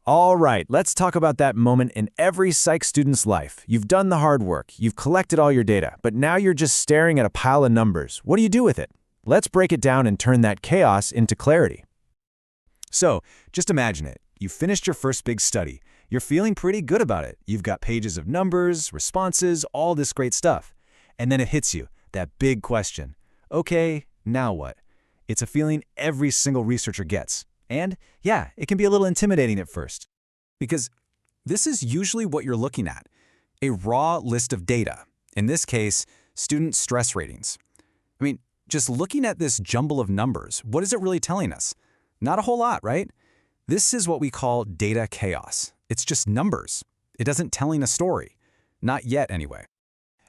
All right, let's talk about that moment in every psych student's life. You've done the hard work, you've collected all your data, but now you're just staring at a pile of numbers. What do you do with it? Let's break it down and turn that chaos into clarity. So, just imagine it. You finished your first big study. You're feeling pretty good about it. You've got pages of numbers, responses, all this great stuff. And then it hits you, that big question. Okay, now what? It's a feeling every single researcher gets. And yeah, it can be a little intimidating at first. Because this is usually what you're looking at, a raw list of data. In this case, student stress ratings. I mean, just looking at this jumble of numbers, what is it really telling us? Not a whole lot, right? This is what we call data chaos. It's just numbers. It doesn't telling a story. Not yet, anyway.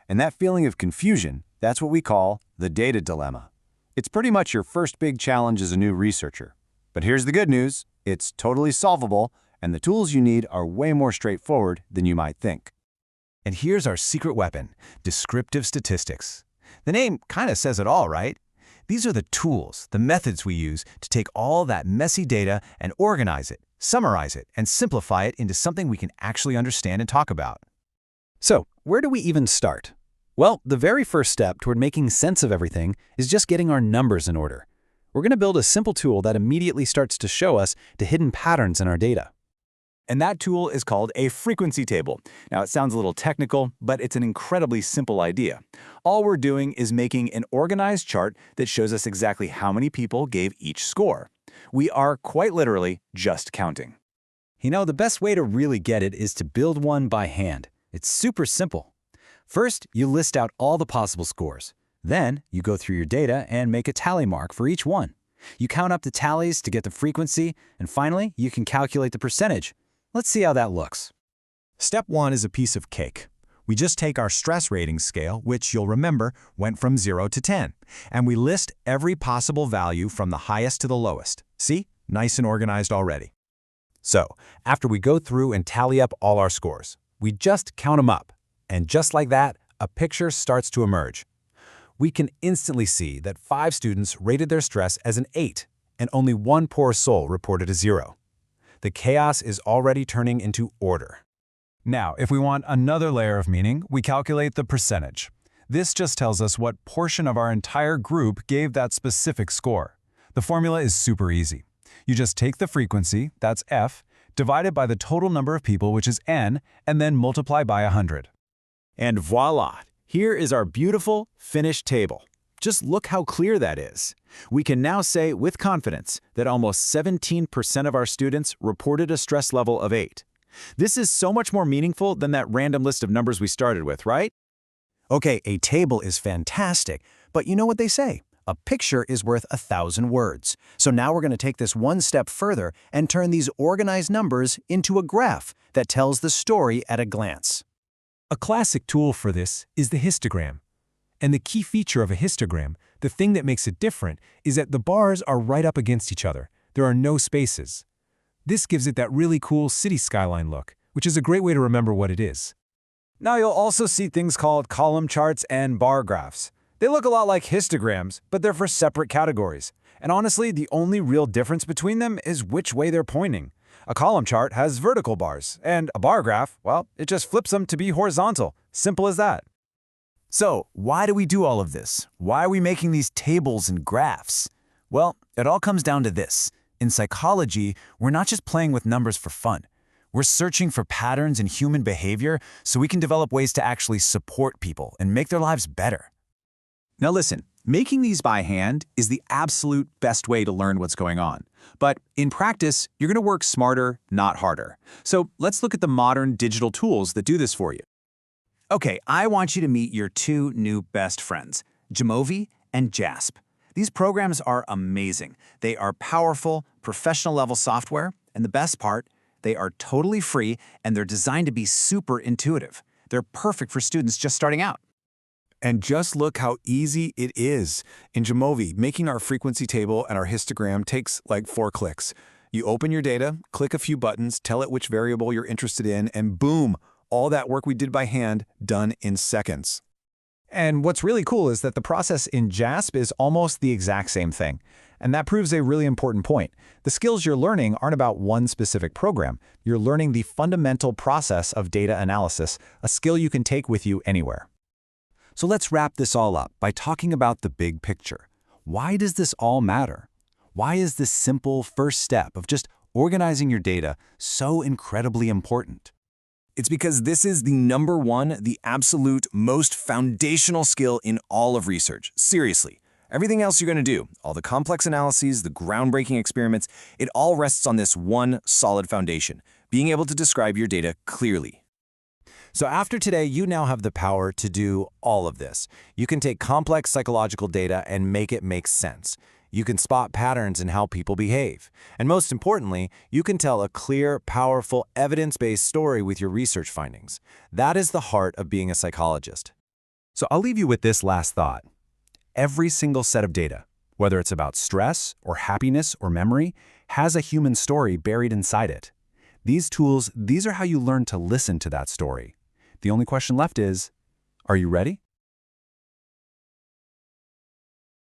And that feeling of confusion, that's what we call the data dilemma. It's pretty much your first big challenge as a new researcher. But here's the good news. It's totally solvable, and the tools you need are way more straightforward than you might think. And here's our secret weapon, descriptive statistics. The name kind of says it all, right? These are the tools, the methods we use to take all that messy data and organize it, summarize it, and simplify it into something we can actually understand and talk about. So, where do we even start? Well, the very first step toward making sense of everything is just getting our numbers in order. We're going to build a simple tool that immediately starts to show us the hidden patterns in our data. And that tool is called a frequency table. Now, it sounds a little technical, but it's an incredibly simple idea. All we're doing is making an organized chart that shows us exactly how many people gave each score. We are quite literally just counting. You know, the best way to really get it is to build one by hand. It's super simple. First, you list out all the possible scores. Then, you go through your data and make a tally mark for each one. You count up the tallies to get the frequency, and finally, you can calculate the percentage. Let's see how that looks. Step 1 is a piece of cake. We just take our stress rating scale, which you'll remember went from 0 to 10, and we list every possible value from the highest to the lowest. See? Nice and organized already. So, after we go through and tally up all our scores, we just count them up. And just like that, a picture starts to emerge. We can instantly see that 5 students rated their stress as an 8, and only 1 poor soul reported a 0. The chaos is already turning into order. Now, if we want another layer of meaning, we calculate the percentage. This just tells us what portion of our entire group gave that specific score. The formula is super easy. You just take the frequency, that's F, divide it by the total number of people, which is N, and then multiply by 100. And voila! Here is our beautiful, finished table. Just look how clear that is. We can now say with confidence that almost 17% of our students reported a stress level of 8. This is so much more meaningful than that random list of numbers we started with, right? Okay, a table is fantastic, but you know what they say? A picture is worth 1,000 words. So now we're going to take this one step further and turn these organized numbers into a graph that tells the story at a glance. A classic tool for this is the histogram. And the key feature of a histogram, the thing that makes it different, is that the bars are right up against each other. There are no spaces. This gives it that really cool city skyline look, which is a great way to remember what it is. Now you'll also see things called column charts and bar graphs. They look a lot like histograms, but they're for separate categories. And honestly, the only real difference between them is which way they're pointing. A column chart has vertical bars, and a bar graph, well, it just flips them to be horizontal. Simple as that. So, why do we do all of this? Why are we making these tables and graphs? Well, it all comes down to this. In psychology, we're not just playing with numbers for fun. We're searching for patterns in human behavior so we can develop ways to actually support people and make their lives better. Now listen, making these by hand is the absolute best way to learn what's going on. But in practice, you're going to work smarter, not harder. So let's look at the modern digital tools that do this for you. Okay, I want you to meet your 2 new best friends, Jamovi and JASP. These programs are amazing. They are powerful, professional-level software, and the best part, they are totally free and they're designed to be super intuitive. They're perfect for students just starting out. And just look how easy it is. In Jamovi, making our frequency table and our histogram takes like 4 clicks. You open your data, click a few buttons, tell it which variable you're interested in, and boom, all that work we did by hand done in seconds. And what's really cool is that the process in JASP is almost the exact same thing. And that proves a really important point. The skills you're learning aren't about one specific program. You're learning the fundamental process of data analysis, a skill you can take with you anywhere. So let's wrap this all up by talking about the big picture. Why does this all matter? Why is this simple first step of just organizing your data so incredibly important? It's because this is the number one, the absolute most foundational skill in all of research. Seriously. Everything else you're going to do, all the complex analyses, the groundbreaking experiments, it all rests on this one solid foundation, being able to describe your data clearly. So after today, you now have the power to do all of this. You can take complex psychological data and make it make sense. You can spot patterns in how people behave. And most importantly, you can tell a clear, powerful, evidence-based story with your research findings. That is the heart of being a psychologist. So I'll leave you with this last thought. Every single set of data, whether it's about stress or happiness or memory, has a human story buried inside it. These tools, these are how you learn to listen to that story. The only question left is, are you ready?